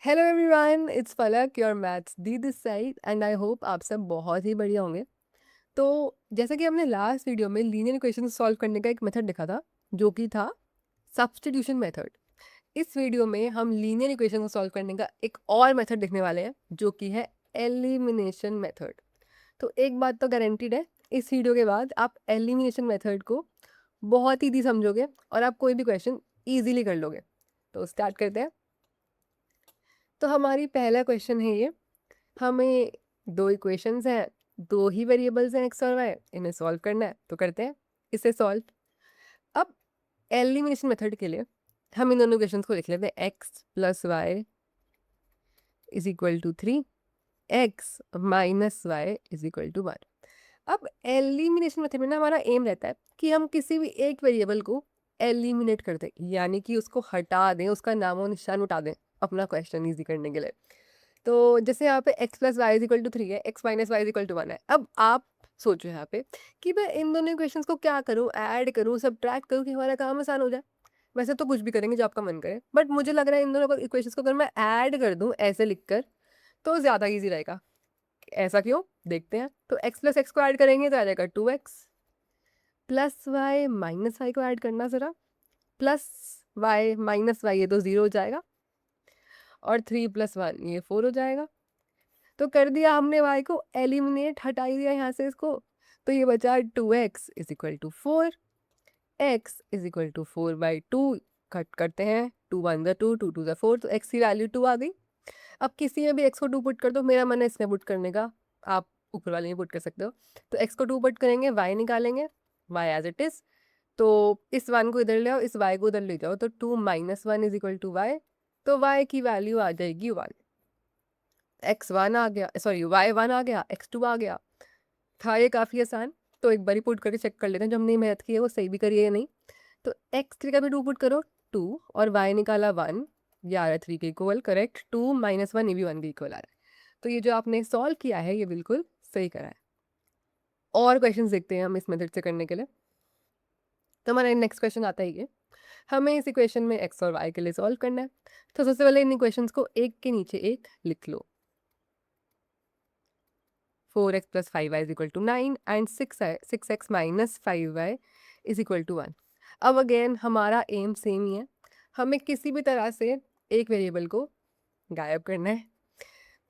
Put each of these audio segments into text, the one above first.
Hello everyone, it's फलक your maths the this side and I hope आप सब बहुत ही बढ़िया होंगे। तो जैसा कि हमने लास्ट वीडियो में लीनियर इक्वेशन सॉल्व करने का एक मेथड देखा था, जो कि था सब्स्टिट्यूशन मेथड। इस वीडियो में हम लीनियर इक्वेशन को सॉल्व करने का एक और मेथड देखने वाले हैं, जो कि है एलिमिनेशन मेथड। तो एक बात तो गारंटीड है, इस वीडियो के बाद आप एलिमिनेशन मेथड को बहुत ईजी समझोगे और आप कोई भी क्वेश्चन ईजिली कर लोगे। तो स्टार्ट करते हैं। तो हमारी पहला क्वेश्चन है ये। हमें दो इक्वेशंस हैं, दो ही वेरिएबल्स हैं एक्स और वाई, इन्हें सॉल्व करना है। तो करते हैं इसे सॉल्व। अब एलिमिनेशन मेथड के लिए हम इन दोनों इक्वेशंस को लिख लेते हैं। X plus Y is equal to 3, X minus Y is equal to 1। अब एलिमिनेशन मेथड में ना हमारा एम रहता है कि हम किसी भी एक वेरिएबल को एलिमिनेट कर दें, यानी कि उसको हटा दें, उसका नामो निशान उठा दें अपना क्वेश्चन इजी करने के लिए। तो जैसे यहाँ पे x plus Y is equal to 3 है, x minus Y is equal to 1 है। अब आप सोचो यहाँ पे कि मैं इन दोनों इक्वेशंस को क्या करूँ, ऐड करूँ, सब्ट्रैक्ट करूँ कि हमारा काम आसान हो जाए। वैसे तो कुछ भी करेंगे जो आपका मन करे, बट मुझे लग रहा है इन दोनों इक्वेशंस को अगर मैं ऐड कर दूँ ऐसे लिखकर तो ज़्यादा ईजी रहेगा। ऐसा क्यों, देखते हैं। तो x प्लस एक्स को ऐड करेंगे तो आ जाएगा 2x, plus Y minus Y को ऐड करना ज़रा, प्लस वाई माइनस वाई, ये तो 0 हो जाएगा, और 3 प्लस 1 ये 4 हो जाएगा। तो कर दिया हमने y को एलिमिनेट, हटा ही दिया यहाँ से इसको। तो ये बचा 2x is equal to 4, x is equal to 4/2। Cut करते हैं, 2 1 ज़ा 2, 2 2 ज़ा 4, तो x की वैल्यू 2 आ गई। अब किसी में भी x को 2 पुट कर दो, मेरा मन है इसमें पुट करने का, आप ऊपर वाले में पुट कर सकते हो। तो x को 2 पुट करेंगे, y निकालेंगे, y एज इट इज। तो इस 1 को इधर ले आओ, इस y को उधर ले जाओ, तो 2 minus 1 is equal to y। तो y की वैल्यू आ जाएगी 1। x1 आ गया, सॉरी y1 आ गया, x2 आ गया। था ये काफ़ी आसान। तो एक बार ही पुट करके चेक कर लेते हैं जो हमने मेहनत की है वो सही भी करी है या नहीं। तो x3 का भी 2 पुट करो, 2, और y निकाला 1, ये आ रहा है 3 के इक्वल, करेक्ट। 2 माइनस 1 ये भी 1 के इक्वल आ रहा है। तो ये जो आपने सॉल्व किया है ये बिल्कुल सही करा है। और क्वेश्चन देखते हैं हम इस मेथड से करने के लिए। तो हमारा नेक्स्ट क्वेश्चन आता है ये। हमें इस इक्वेशन में x और y के लिए सॉल्व करना है। तो सबसे पहले इन इक्वेशंस को एक के नीचे एक लिख लो। 4x plus 5y is equal to 9 and 6x minus 5y is equal to 1। अब अगेन हमारा एम सेम ही है, हमें किसी भी तरह से एक वेरिएबल को गायब करना है।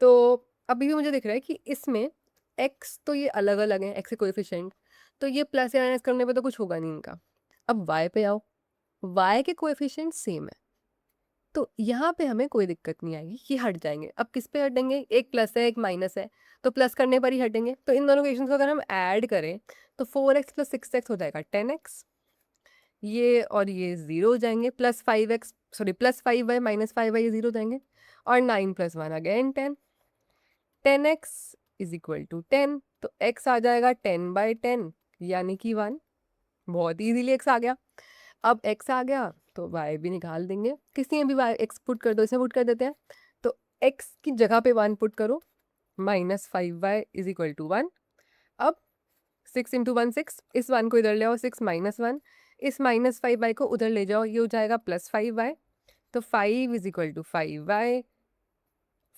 तो अभी भी मुझे दिख रहा है कि इसमें x तो ये अलग अलग है, x के कोएफिशिएंट, तो ये प्लस या माइनस करने पे तो कुछ होगा नहीं इनका। अब y पे आओ, y के कोएफिशिएंट सेम है, तो यहाँ पे हमें कोई दिक्कत नहीं आएगी, ये हट जाएंगे। अब किस पे हटेंगे, एक प्लस है एक माइनस है, तो प्लस करने पर ही हटेंगे। तो इन दोनों इक्वेशंस को अगर हम ऐड करें तो 4x प्लस 6x हो जाएगा 10x, ये और ये 0 हो जाएंगे, plus 5x, sorry plus 5y minus 5y ये 0 हो जाएंगे, और 9 plus 1 again 10, 10x is equal to 10। तो x आ जाएगा 10/10 यानी कि 1। बहुत ईजीली x आ गया। अब x आ गया तो y भी निकाल देंगे, किसी में भी y x पुट कर दो, इसमें पुट कर देते हैं। तो x की जगह पे 1 पुट करो, -5y इज इक्वल टू 1। अब 6 इंटू 1 6, इस 1 को इधर ले आओ, 6 माइनस 1, इस -5y को उधर ले जाओ, ये हो जाएगा +5y। तो 5 इज इक्वल टू 5y,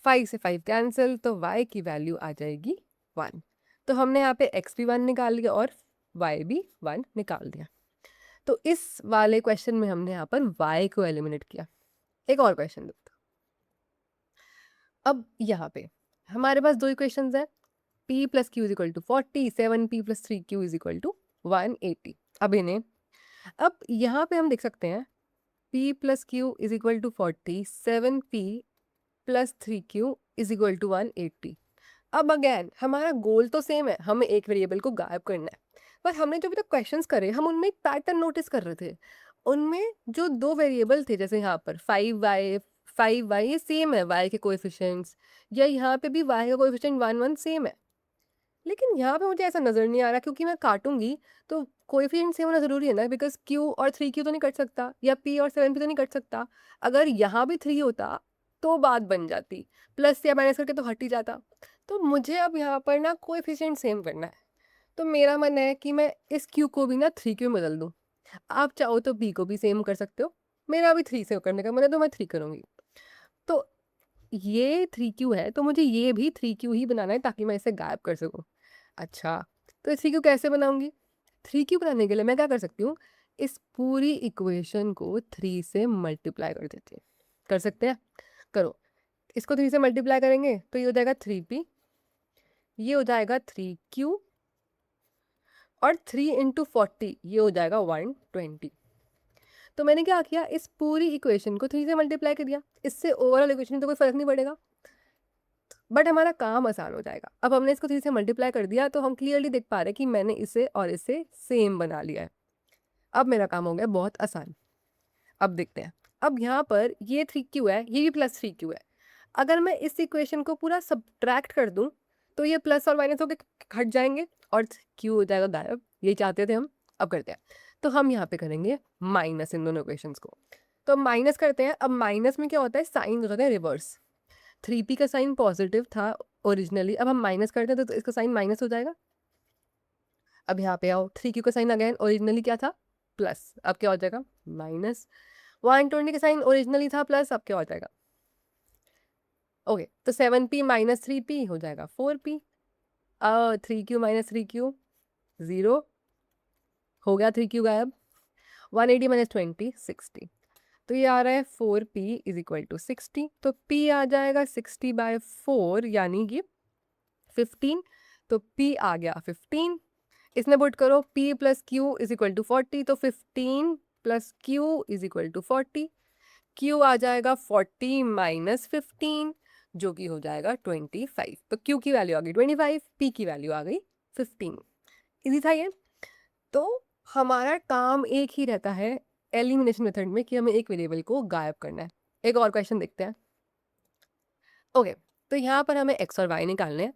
5 से 5 कैंसिल, तो y की वैल्यू आ जाएगी 1। तो हमने यहाँ पे x भी 1 निकाल लिया और y भी 1 निकाल दिया। तो इस वाले क्वेश्चन में हमने यहाँ पर y को एलिमिनेट किया। एक और क्वेश्चन देखते हैं। अब यहाँ पे हमारे पास दो इक्वेशंस हैं, p plus q is equal to 40, 7p plus 3q is equal to 180। अब इन्हें, अब यहाँ पे हम देख सकते हैं p plus q is equal to 40, 7p plus 3q is equal to 180। अब अगेन हमारा गोल तो सेम है, हमें एक वेरिएबल को गायब करना है। पर हमने जो अभी तक क्वेश्चंस करे हम उनमें एक पैटर्न नोटिस कर रहे थे। उनमें जो दो वेरिएबल थे, जैसे यहाँ पर 5y ये सेम है y के कोएफिशिएंट्स, या यहाँ पे भी y का कोएफिशिएंट 1 1 सेम है। लेकिन यहाँ पे मुझे ऐसा नजर नहीं आ रहा, क्योंकि मैं काटूंगी तो कोएफिशिएंट सेम होना जरूरी है ना, बिकॉज q और 3q तो नहीं कट सकता, या p और 7p तो नहीं कट सकता। अगर यहाँ भी 3 होता तो बात बन जाती, प्लस या माइनस करके तो हट ही जाता। तो मुझे अब यहाँ पर ना कोएफिशिएंट सेम करना है। तो मेरा मन है कि मैं इस q को भी ना 3q में बदल दूं। आप चाहो तो b को भी सेम कर सकते हो, मेरा अभी 3 से करने का मन है तो मैं 3 करूंगी। तो ये 3q है तो मुझे ये भी 3q ही बनाना है ताकि मैं इसे गायब कर सकूं। अच्छा, तो 3q कैसे बनाऊंगी? 3q बनाने के लिए मैं क्या कर सकती हूँ, इस पूरी इक्वेशन को 3 से मल्टीप्लाई कर देती हूँ। कर सकते हैं? करो। इसको 3 से मल्टीप्लाई करेंगे तो ये हो जाएगा 3p, ये हो जाएगा 3q, और 3 इंटू 40 ये हो जाएगा 120। तो मैंने क्या किया, इस पूरी इक्वेशन को 3 से मल्टीप्लाई कर दिया। इससे ओवरऑल इक्वेशन में तो कोई फर्क नहीं पड़ेगा, बट हमारा काम आसान हो जाएगा। अब हमने इसको 3 से मल्टीप्लाई कर दिया तो हम क्लियरली देख पा रहे हैं कि मैंने इसे और इसे सेम बना लिया है। अब मेरा काम हो गया बहुत आसान। अब देखते हैं, अब यहाँ पर ये 3q है, ये भी प्लस 3q है। अगर मैं इस इक्वेशन को पूरा सब्ट्रैक्ट कर दूं तो ये प्लस और माइनस होकर हट जाएंगे और q हो जाएगा गायब। ये चाहते थे हम, अब करते हैं। तो हम यहाँ पे करेंगे माइनस इन दोनों इक्वेशंस को। तो अब माइनस करते हैं। अब माइनस में क्या होता है, साइन हो जाता है रिवर्स। 3p का साइन पॉजिटिव था ओरिजिनली, अब हम माइनस करते हैं तो इसका साइन माइनस हो जाएगा। अब यहाँ पे आओ, 3q का साइन अगेन ओरिजिनली क्या था, प्लस, अब क्या हो जाएगा माइनस। 120 का साइन ओरिजिनली था प्लस, अब क्या हो जाएगा, ओके, तो 7p माइनस 3p हो जाएगा 4p। 3q माइनस 3q 0 हो गया, 3q गायब। 180 माइनस 20 60, तो ये आ रहा है 4p इज इक्वल टू 60। तो p आ जाएगा 60/4 यानी कि 15। तो p आ गया 15। इसमें पुट करो p plus q is equal to 40, तो 15 plus q is equal to 40। q आ जाएगा 40 माइनस 15 जो कि हो जाएगा 25। तो q की वैल्यू आ गई 25, p की वैल्यू आ गई 15। इजी था ये। तो हमारा काम एक ही रहता है एलिमिनेशन मेथड में कि हमें एक वेरिएबल को गायब करना है। एक और क्वेश्चन देखते हैं। ओके, तो यहाँ पर हमें x और y निकालने हैं।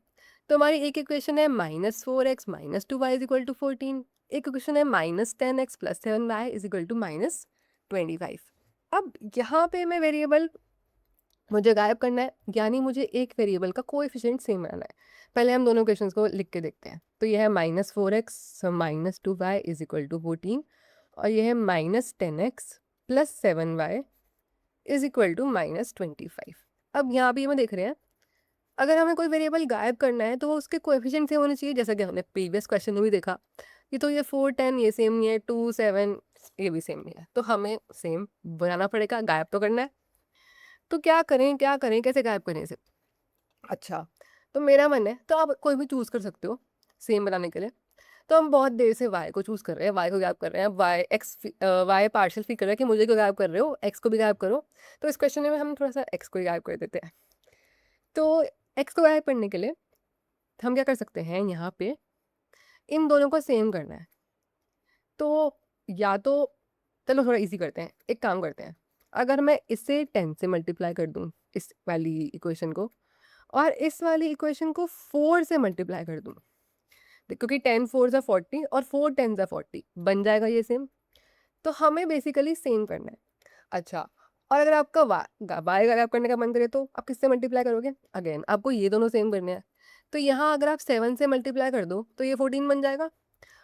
तो हमारी एक इक्वेशन है -4x minus 2y is equal to 14। एक इक्वेशन है -10x plus 7y is equal to -25। अब यहाँ पे मैं वेरिएबल मुझे गायब करना है, यानी मुझे एक वेरिएबल का कोएफिशिएंट सेम बनाना है। पहले हम दोनों क्वेश्चंस को लिख के देखते हैं। तो ये है -4x minus 2y is equal to 14, और ये है -10x plus 7y is equal to -25। अब यहाँ भी हमें देख रहे हैं, अगर हमें कोई वेरिएबल गायब करना है तो वो उसके कोएफिशिएंट सेम होने चाहिए, जैसा कि हमने प्रीवियस क्वेश्चन में भी देखा। ये तो ये 4 10 ये सेम नहीं है, 2 7 ये भी सेम नहीं है, तो हमें सेम बनाना पड़ेगा, गायब तो करना है। तो क्या करें क्या करें, कैसे गायब करें इसे? अच्छा, तो मेरा मन है, तो आप कोई भी चूज़ कर सकते हो सेम बनाने के लिए। तो हम बहुत देर से y को चूज़ कर रहे हैं, y को गायब कर रहे हैं। y पार्शियल फिर कर रहा है कि मुझे क्यों गायब कर रहे हो, x को भी गायब करो। तो इस क्वेश्चन में हम थोड़ा सा x को ही गायब कर देते हैं। तो x को गायब करने के लिए हम क्या कर सकते हैं, यहाँ पे इन दोनों को सेम करना है। तो या तो चलो थोड़ा इजी करते हैं, एक काम करते हैं, अगर मैं इसे 10 से मल्टीप्लाई कर दूँ इस वाली इक्वेशन को, और इस वाली इक्वेशन को 4 से मल्टीप्लाई कर दूँ, क्योंकि 10 4 ज़ा 40 और 4 10 ज़ा 40 बन जाएगा ये सेम। तो हमें बेसिकली सेम करना है। अच्छा, और अगर आपका वाई गायब करने का मन करे तो आप किससे मल्टीप्लाई करोगे? अगेन आपको ये दोनों सेम करने हैं। तो यहाँ अगर आप 7 से मल्टीप्लाई कर दो तो ये 14 बन जाएगा,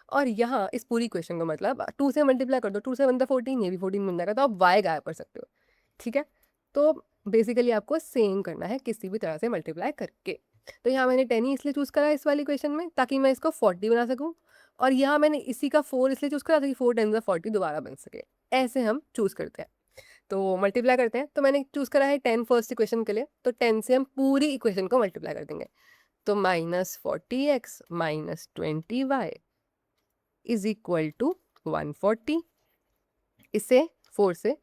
और यहाँ इस पूरी इक्वेशन को मतलब 2 से मल्टीप्लाई कर दो, 2 7 ज़ा 14 ये भी 14 बन जाएगा। तो आप वाई गायब कर सकते हो, ठीक है। तो बेसिकली आपको सेम करना है किसी भी तरह से मल्टीप्लाई करके। तो यहाँ मैंने 10 ही इसलिए चूज़ करा इस वाली इक्वेशन में ताकि मैं इसको 40 बना सकूँ, और यहाँ मैंने इसी का 4 इसलिए चूज़ करा ताकि 4 10 ज़ा 40 दोबारा बन सके। ऐसे हम चूज़ करते हैं। तो मल्टीप्लाई करते हैं, तो मैंने चूज़ करा है 10 फर्स्ट इक्वेशन के लिए, तो 10 से हम पूरी इक्वेशन को मल्टीप्लाई कर देंगे। तो -40x minus 20y is equal to 140। इससे 4 से,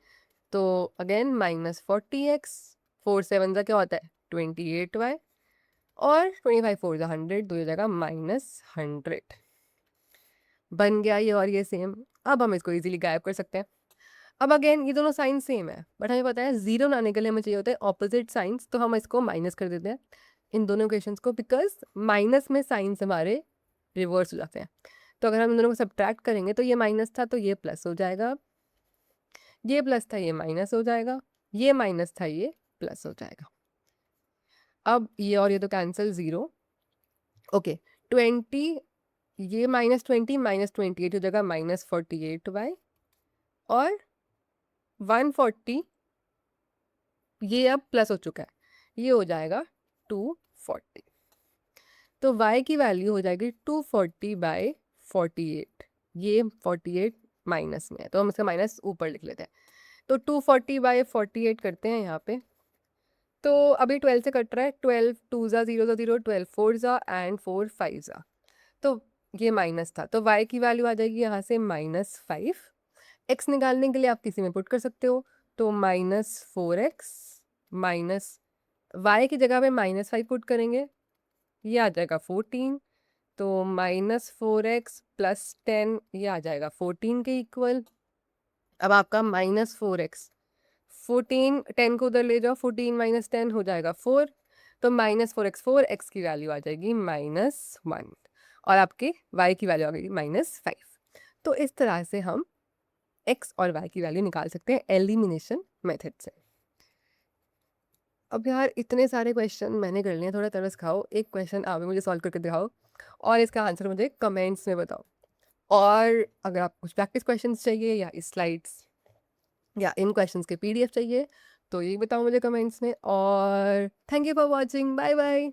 तो अगेन -40x, 4 7 का क्या होता है 28y, और 25 4 100, तो ये जाएगा -100। बन गया ये और ये सेम। अब हम इसको इजीली गायब कर सकते हैं। अब अगेन ये दोनों साइन सेम है, बट हमें पता है जीरो बनाने के लिए हमें चाहिए होता है ऑपोजिट साइंस, तो हम इसको माइनस कर देते हैं इन दोनों इक्वेशंस को, बिकॉज माइनस में साइंस हमारे रिवर्स हो जाते हैं। तो अगर हम इन दोनों को सब्ट्रैक्ट करेंगे तो ये माइनस था तो ये प्लस हो जाएगा, ये प्लस था ये माइनस हो जाएगा, ये माइनस था ये प्लस हो जाएगा। अब ये और ये तो कैंसिल, 0, ओके। 20, ये -20 -28 हो जाएगा -48y, और 140 ये अब प्लस हो चुका है, ये हो जाएगा 240। तो y की वैल्यू हो जाएगी 240/48। ये 48 माइनस में है तो हम इसका माइनस ऊपर लिख लेते हैं। तो 240/48 करते हैं यहाँ पे। तो अभी 12 से कट रहा है, 12 2 ज़ा 0 ज़ा 0, 12 4 ज़ा एंड 4 5 ज़ा। तो ये माइनस था, तो y की वैल्यू आ जाएगी यहाँ से -5। x निकालने के लिए आप किसी में पुट कर सकते हो, तो -4x माइनस y की जगह पे -5 पुट करेंगे, ये आ जाएगा 14। तो -4x + 10 ये आ जाएगा 14 के इक्वल। अब आपका -4x, 14 10 को उधर ले जाओ, 14 - 10 हो जाएगा 4। तो -4x, 4x की वैल्यू आ जाएगी -1 और आपके y की वैल्यू आ गई -5। तो इस तरह से हम x और y की वैल्यू निकाल सकते हैं एलिमिनेशन मेथड से। अब यार इतने सारे क्वेश्चन मैंने कर लिए हैं, थोड़ा तरस खाओ, एक क्वेश्चन आप भी मुझे सॉल्व करके दिखाओ और इसका आंसर मुझे कमेंट्स में बताओ। और अगर आपको कुछ प्रैक्टिस क्वेश्चंस चाहिए या इस स्लाइड्स या इन क्वेश्चंस के पीडीएफ चाहिए तो ये बताओ मुझे कमेंट्स में। और thank you for watching, bye bye.